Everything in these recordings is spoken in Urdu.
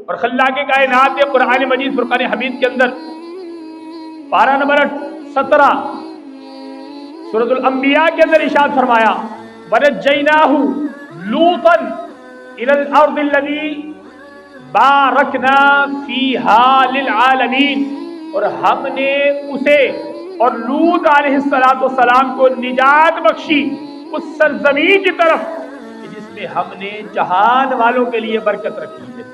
اور خلاق کائنات نے قرآن مجید فرقان حمید کے اندر پارہ نمبر 17 سورۃ الانبیاء کے اندر ارشاد فرمایا وَنَجَّيْنَاهُ لُوطًا إِلَى الْأَرْضِ الَّتِي بَارَكْنَا فِيهَا لِلْعَالَمِينَ، اور ہم نے اسے اور لوط علیہ السلام کو نجات بخشی اس سرزمین کی طرف جس میں ہم نے جہان والوں کے لیے برکت رکھی ہے۔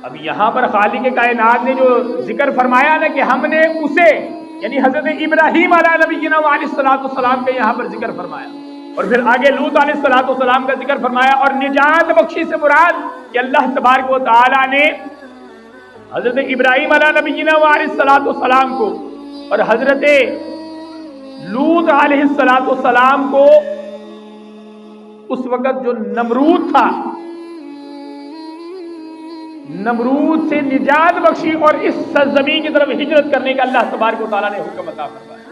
اب یہاں پر خالق کائنات نے جو ذکر فرمایا نا کہ ہم نے اسے، یعنی حضرت ابراہیم علیہ نبینا علیہ السلام کا یہاں پر ذکر فرمایا، اور پھر آگے لوط علیہ السلام کا ذکر فرمایا، اور نجات بخشی سے مراد کہ اللہ تبارک و تعالی نے حضرت ابراہیم علیہ نبینا علیہ السلام کو اور حضرت لوط علیہ السلام کو اس وقت جو نمرود تھا، نمرود سے نجات بخشی اور اس سرزمین کی طرف ہجرت کرنے کا اللہ تبارک و تعالیٰ نے حکم عطا فرمایا۔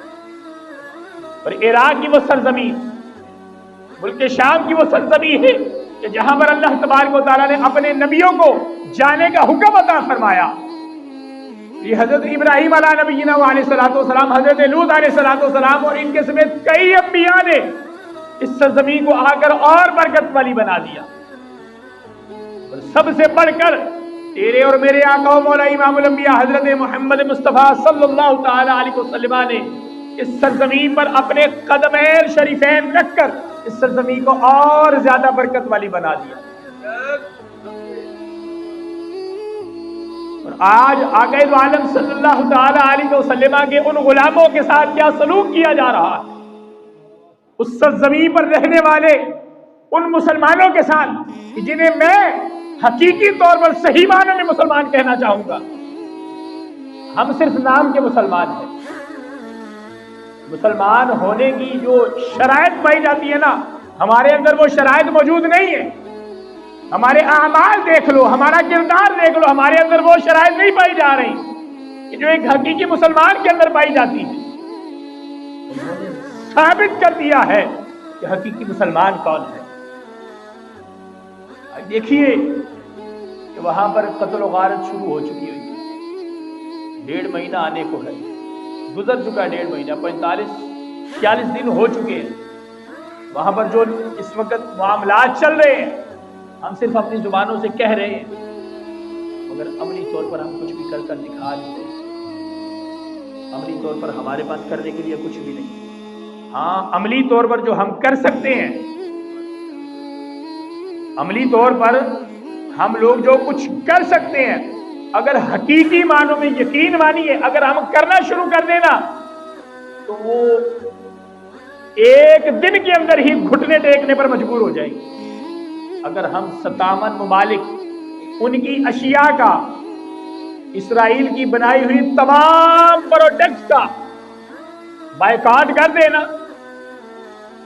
اور عراق کی وہ سرزمین، ملک شام کی وہ سرزمین ہے کہ جہاں پر اللہ تبارک و تعالیٰ نے اپنے نبیوں کو جانے کا حکم عطا فرمایا۔ یہ حضرت ابراہیم علیہ نبینا علیہ السلام، حضرت لوط علیہ السلام اور ان کے سمیت کئی انبیاء نے اس سرزمین کو آ کر اور برکت والی بنا دیا۔ اور سب سے بڑھ کر تیرے اور میرے آقا و مولا امام الانبیاء حضرت محمد مصطفیٰ صلی اللہ تعالی علیہ وسلم نے اس سرزمین پر اپنے قدمین شریفین رکھ کر اس سرزمین کو اور زیادہ برکت والی بنا دیا۔ اور آج آقا دو عالم صلی اللہ تعالی علیہ وسلم کے ان غلاموں کے ساتھ کیا سلوک کیا جا رہا ہے، اس سرزمین پر رہنے والے ان مسلمانوں کے ساتھ جنہیں میں حقیقی طور پر صحیح معنوں میں مسلمان کہنا چاہوں گا۔ ہم صرف نام کے مسلمان ہیں، مسلمان ہونے کی جو شرائط پائی جاتی ہے نا، ہمارے اندر وہ شرائط موجود نہیں ہے۔ ہمارے اعمال دیکھ لو، ہمارا کردار دیکھ لو، ہمارے اندر وہ شرائط نہیں پائی جا رہی کہ جو ایک حقیقی مسلمان کے اندر پائی جاتی ہے۔ انہوں نے ثابت کر دیا ہے کہ حقیقی مسلمان کون ہے۔ دیکھیے کہ وہاں پر قتل و غارت شروع ہو چکی ہوئی ہے، 1.5 مہینہ آنے کو ہے، گزر چکا ہے 1.5 مہینہ، 45-46 دن ہو چکے ہیں۔ وہاں پر جو اس وقت معاملات چل رہے ہیں، ہم صرف اپنی زبانوں سے کہہ رہے ہیں، مگر عملی طور پر ہم کچھ بھی کر کر دکھا نہیں رہے۔ عملی طور پر ہمارے پاس کرنے کے لیے کچھ بھی نہیں۔ ہاں، عملی طور پر جو ہم کر سکتے ہیں، عملی طور پر ہم لوگ جو کچھ کر سکتے ہیں، اگر حقیقی معنوں میں یقین مانیے، اگر ہم کرنا شروع کر دینا تو وہ ایک دن کے اندر ہی گھٹنے ٹیکنے پر مجبور ہو جائیں گے۔ اگر ہم 57 ممالک ان کی اشیاء کا، اسرائیل کی بنائی ہوئی تمام پروڈکٹس کا بائیکاٹ کر دینا۔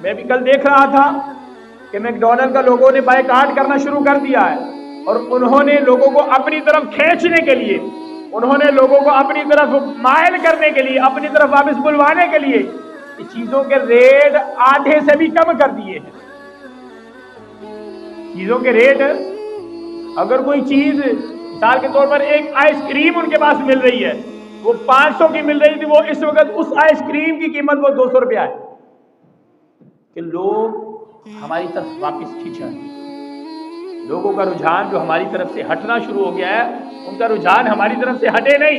میں بھی کل دیکھ رہا تھا کہ میکڈونلڈ کا لوگوں نے بائیکاٹ کرنا شروع کر دیا ہے، اور انہوں نے لوگوں کو اپنی طرف کھینچنے کے لیے، انہوں نے لوگوں کو اپنی طرف مائل کرنے کے لیے، اپنی طرف واپس بلوانے کے لیے چیزوں کے ریٹ آدھے سے بھی کم کر دیے ہیں۔ چیزوں کے ریٹ، اگر کوئی چیز مثال کے طور پر ایک آئس کریم ان کے پاس مل رہی ہے، وہ 500 کی مل رہی تھی، وہ اس وقت اس آئس کریم کی قیمت وہ 200 روپیہ ہے، کہ لوگ ہماری طرف واپس کھینچا ہے۔ لوگوں کا رجحان جو ہماری طرف سے ہٹنا شروع ہو گیا ہے، ان کا رجحان ہماری طرف سے ہٹے نہیں،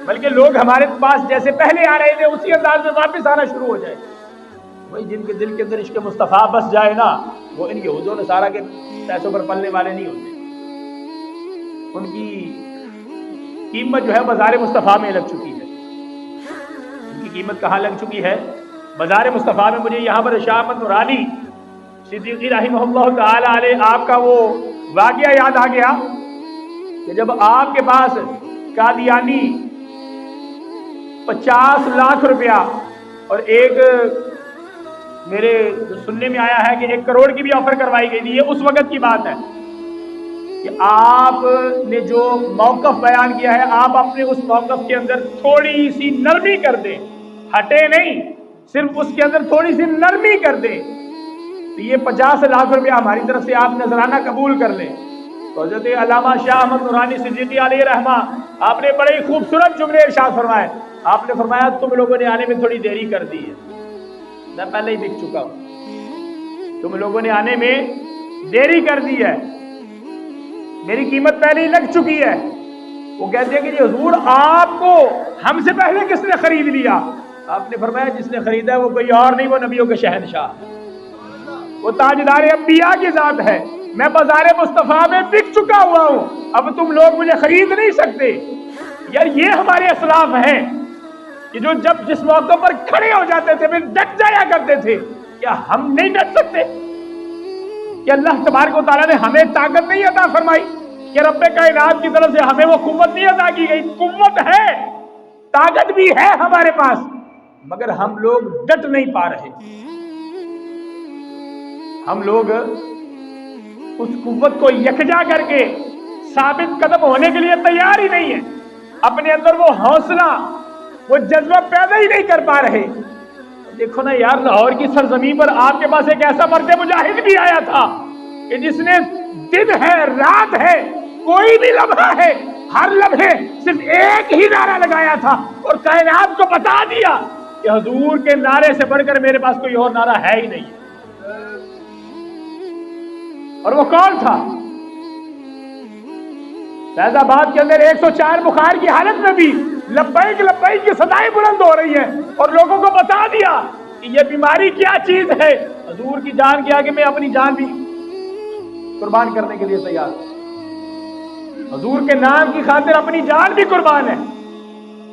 بلکہ لوگ ہمارے پاس جیسے پہلے آ رہے تھے اسی انداز میں واپس آنا شروع ہو جائے۔ وہی جن کے دل کے اندر عشق مصطفیٰ بس جائے نا، وہ ان یہود و نصارہ کے پیسوں پر پلنے والے نہیں ہوتے۔ ان کی قیمت جو ہے بازار مصطفیٰ میں لگ چکی ہے۔ ان کی قیمت کہاں لگ چکی ہے؟ بازار مصطفیٰ میں۔ مجھے یہاں پر شاہ احمد نورانی صدیقی رحمہ اللہ تعالی علیہ آپ کا وہ واقعہ یاد آ گیا کہ جب آپ کے پاس قادیانی 50 لاکھ روپیہ اور ایک میرے سننے میں آیا ہے کہ 1 کروڑ کی بھی آفر کروائی گئی تھی، یہ اس وقت کی بات ہے کہ آپ نے جو موقف بیان کیا ہے، آپ اپنے اس موقف کے اندر تھوڑی سی نرمی کر دیں، ہٹے نہیں، صرف اس کے اندر تھوڑی سی نرمی کر دیں، تو یہ 50 لاکھ روپیہ ہماری طرف سے آپ نذرانہ قبول کر لیں۔ تو حضرت علامہ شاہ احمد نورانی صدیقی علیہ رحمہ آپ نے بڑے خوبصورت جملے ارشاد فرمائے. آپ نے فرمایا تم لوگوں نے آنے میں تھوڑی دیری کر دی ہے، میں پہلے ہی بک چکا ہوں. تم لوگوں نے آنے میں دیری کر دی ہے، میری قیمت پہلے ہی لگ چکی ہے. وہ کہتے ہیں کہ جی حضور آپ کو ہم سے پہلے کس نے خرید لیا؟ آپ نے فرمایا جس نے خریدا ہے وہ کوئی اور نہیں، وہ نبیوں کے شہنشاہ، وہ تاجدار انبیاء کی ذات ہے. میں بازار مصطفیٰ میں بک چکا ہوا ہوں، اب تم لوگ مجھے خرید نہیں سکتے. یار یہ ہمارے اسلاف ہیں کہ جو جس موقع پر کھڑے ہو جاتے تھے پھر ڈٹ جایا کرتے تھے. کیا ہم نہیں ڈٹ سکتے؟ کہ اللہ تبارک و تعالیٰ نے ہمیں طاقت نہیں عطا فرمائی؟ کہ رب کائنات کی طرف سے ہمیں وہ قوت نہیں عطا کی گئی؟ قوت ہے، طاقت بھی ہے ہمارے پاس، مگر ہم لوگ ڈٹ نہیں پا رہے. ہم لوگ اس قوت کو یکجا کر کے ثابت قدم ہونے کے لیے تیار ہی نہیں ہے. اپنے اندر وہ حوصلہ، وہ جذبہ پیدا ہی نہیں کر پا رہے. دیکھو نا یار، لاہور کی سرزمین پر آپ کے پاس ایک ایسا مرد مجاہد بھی آیا تھا کہ جس نے دن ہے رات ہے کوئی بھی لمحہ ہے، ہر لمحے صرف ایک ہی نعرہ لگایا تھا اور کائنات کو بتا دیا کہ حضور کے نعرے سے بڑھ کر میرے پاس کوئی اور نعرہ ہے ہی نہیں. اور وہ کون تھا؟ فیض آباد کے اندر 104 بخار کی حالت میں بھی لبیک لبیک کی صدائیں بلند ہو رہی ہیں اور لوگوں کو بتا دیا کہ یہ بیماری کیا چیز ہے. حضور کی جان کے آگے میں اپنی جان بھی قربان کرنے کے لیے تیار ہوں. حضور کے نام کی خاطر اپنی جان بھی قربان ہے.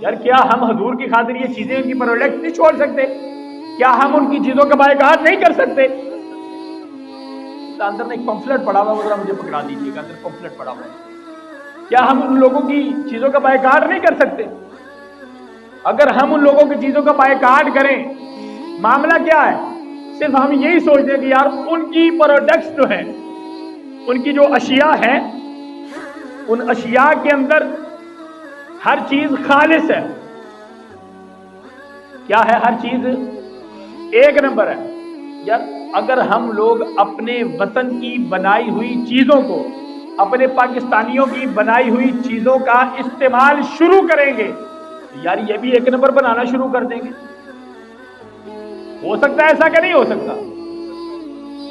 یار کیا ہم حضور کی خاطر یہ چیزیں ان کی پروڈکٹ نہیں چھوڑ سکتے؟ کیا ہم ان کی چیزوں کا بائیکاٹ نہیں کر سکتے؟ اندر میں ایک پمفلٹ پڑا ہوا، وہ ذرا مجھے پکڑا دیجیے گا. اندر پمفلٹ پڑا ہوا ہے. کیا ہم ان لوگوں کی چیزوں کا بائیکاٹ نہیں کر سکتے؟ اگر ہم ان لوگوں کی چیزوں کا بائیکاٹ کریں، معاملہ کیا ہے؟ صرف ہم یہی سوچتے ہیں کہ یار ان کی پروڈکٹس جو ہیں، ان کی جو اشیاء ہیں، ان اشیاء کے اندر ہر چیز خالص ہے. کیا ہے؟ ہر چیز ایک نمبر ہے. یار اگر ہم لوگ اپنے وطن کی بنائی ہوئی چیزوں کو، اپنے پاکستانیوں کی بنائی ہوئی چیزوں کا استعمال شروع کریں گے، یار یہ بھی ایک نمبر بنانا شروع کر دیں گے. ہو سکتا ہے ایسا کہ نہیں ہو سکتا،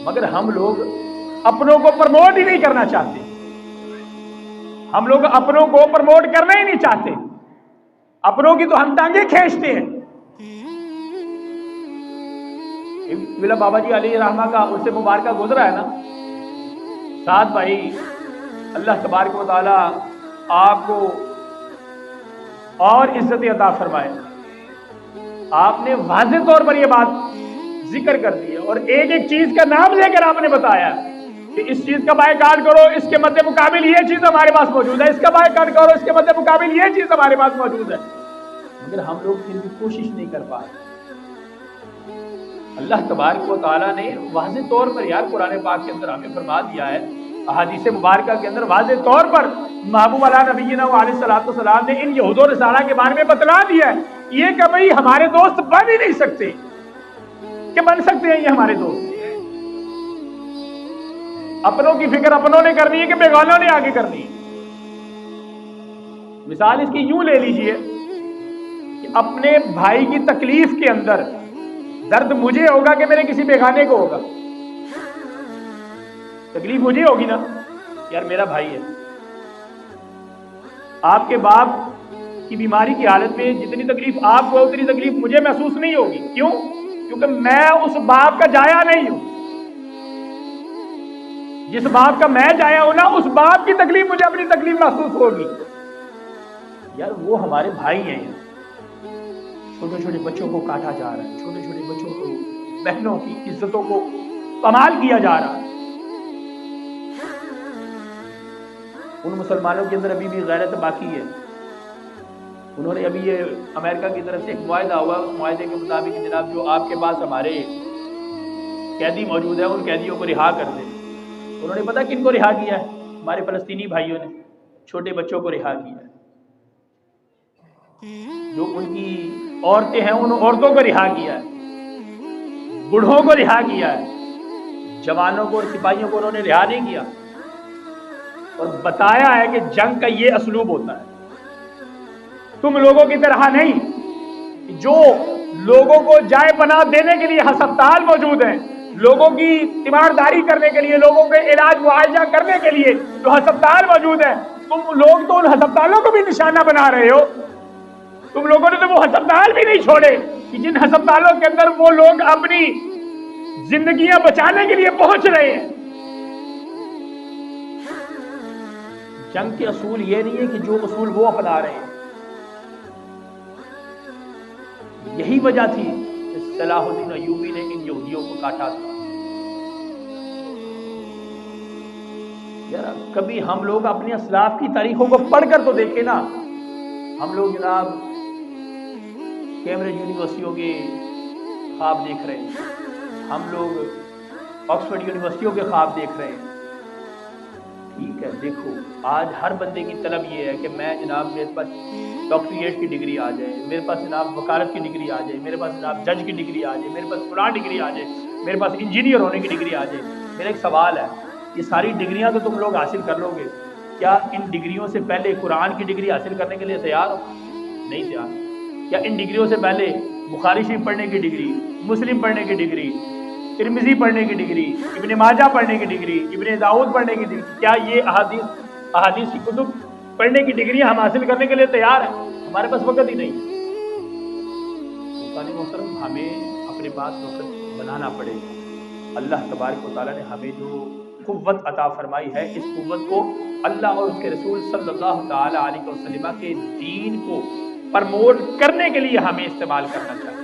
مگر ہم لوگ اپنوں کو پروموٹ ہی نہیں کرنا چاہتے. ہم لوگ اپنوں کو پروموٹ کرنا ہی نہیں چاہتے. اپنوں کی تو ہم ٹانگیں کھینچتے ہیں. ولا بابا جی علیہ رحمہ کا اس سے مبارکہ گزرا ہے نا. سعد بھائی، اللہ تبارک و تعالی آپ کو اور عزت عطا فرمائے. آپ نے واضح طور پر یہ بات ذکر کر دی ہے اور ایک ایک چیز کا نام لے کر آپ نے بتایا کہ اس چیز کا بائیکاٹ کرو، اس کے مد مقابل یہ چیز ہمارے پاس موجود ہے، اس کا بائیکاٹ کرو، اس کے مد مقابل یہ چیز ہمارے پاس موجود ہے. مگر ہم لوگ پھر بھی کوشش نہیں کر پا رہے. اللہ تبارک و تعالیٰ نے واضح طور پر یار قرآن پاک کے اندر ہمیں فرما دیا ہے، احادیث مبارکہ کے اندر واضح طور پر محبوب علی نبینا علیہ الصلوۃ والسلام نے ان یہود و نصارہ کے بارے میں بتلا دیا ہے یہ کہ بھئی ہمارے دوست بن ہی نہیں سکتے. کہ بن سکتے ہیں یہ ہمارے دوست؟ اپنوں کی فکر اپنوں نے کرنی ہے کہ بیگانوں نے آگے کرنی ہے. مثال اس کی یوں لے لیجئے کہ اپنے بھائی کی تکلیف کے اندر درد مجھے ہوگا کہ میرے کسی بیگانے کو ہوگا؟ تکلیف مجھے ہوگی نا، یار میرا بھائی ہے. آپ کے باپ کی بیماری کی حالت میں جتنی تکلیف آپ کو اتنی تکلیف مجھے محسوس نہیں ہوگی. کیوں؟ کیونکہ میں اس باپ کا جایا نہیں ہوں. جس باپ کا میں جایا ہوں نا، اس باپ کی تکلیف مجھے اپنی تکلیف محسوس ہوگی. یار وہ ہمارے بھائی ہیں. چھوٹے چھوٹے بچوں کو کاٹا جا رہا ہے، چھوٹے چھوٹے بچوں کو، بہنوں کی عزتوں کو پامال کیا جا رہا ہے. ان مسلمانوں کے اندر ابھی بھی غیرت باقی ہے. انہوں نے ابھی یہ امریکہ کی طرف سے ایک معاہدہ ہوا، اس معاہدے کے مطابق جناب جو آپ کے پاس ہمارے قیدی موجود ہیں ان قیدیوں کو رہا کر دیں. انہوں نے پتا کن کو رہا کیا ہے؟ ہمارے فلسطینی بھائیوں نے چھوٹے بچوں کو رہا کیا ہے. جو ان کی عورتیں ہیں ان عورتوں کو رہا کیا ہے، بوڑھوں کو رہا کیا ہے، جوانوں کو اور سپاہیوں کو انہوں نے رہا نہیں کیا. اور بتایا ہے کہ جنگ کا یہ اسلوب ہوتا ہے، تم لوگوں کی طرح نہیں جو لوگوں کو جائے پناہ دینے کے لیے ہسپتال موجود ہیں، لوگوں کی تیمارداری کرنے کے لیے، لوگوں کے علاج معالجہ کرنے کے لیے جو ہسپتال موجود ہیں، تم لوگ تو ان ہسپتالوں کو بھی نشانہ بنا رہے ہو۔ تم لوگوں نے تو وہ ہسپتال بھی نہیں چھوڑے کہ جن ہسپتالوں کے اندر وہ لوگ اپنی زندگیاں بچانے کے لیے پہنچ رہے ہیں۔ جنگ کے اصول یہ نہیں ہے کہ جو اصول وہ اپنا رہے ہیں۔ یہی وجہ تھی کہ صلاح الدین ایوبی نے ان یہودیوں کو کاٹا تھا۔ یار کبھی ہم لوگ اپنے اسلاف کی تاریخوں کو پڑھ کر تو دیکھیں نا۔ ہم لوگ جناب کیمبرج یونیورسٹیوں کے خواب دیکھ رہے ہیں، ہم لوگ آکسفورڈ یونیورسٹیوں کے خواب دیکھ رہے ہیں۔ ٹھیک ہے، دیکھو آج ہر بندے کی طلب یہ ہے کہ میں جناب میرے پاس ڈاکٹریٹ کی ڈگری آ جائے، میرے پاس جناب وکالت کی ڈگری آ جائے، میرے پاس جناب جج کی ڈگری آ جائے، میرے پاس فلاں ڈگری آ جائے، میرے پاس انجینئر ہونے کی ڈگری آ جائے۔ میرا ایک سوال ہے، یہ ساری ڈگریاں تو تم لوگ حاصل کر لو گے، کیا ان ڈگریوں سے پہلے قرآن کی ڈگری حاصل کرنے کے لیے تیار ہو؟ نہیں تیار۔ کیا ان ڈگریوں سے پہلے بخاری شریف پڑھنے کی ڈگری، مسلم پڑھنے کی ڈگری، ترمذی پڑھنے کی ڈگری، ابن ماجہ پڑھنے کی ڈگری، ابن داؤد پڑھنے کی ڈگری، کیا یہ احادیث کی کتب پڑھنے کی ڈگریاں ہم حاصل کرنے کے لیے تیار ہیں؟ ہمارے پاس وقت ہی نہیں۔ محترم ہمیں اپنے پاس وقت بنانا پڑے گا۔ اللہ تبارک و تعالیٰ نے ہمیں جو قوت عطا فرمائی ہے، اس قوت کو اللہ اور اس کے رسول صلی اللہ تعالی علیہ وسلم کے دین کو پرموٹ کرنے کے لیے ہمیں استعمال کرنا چاہیے۔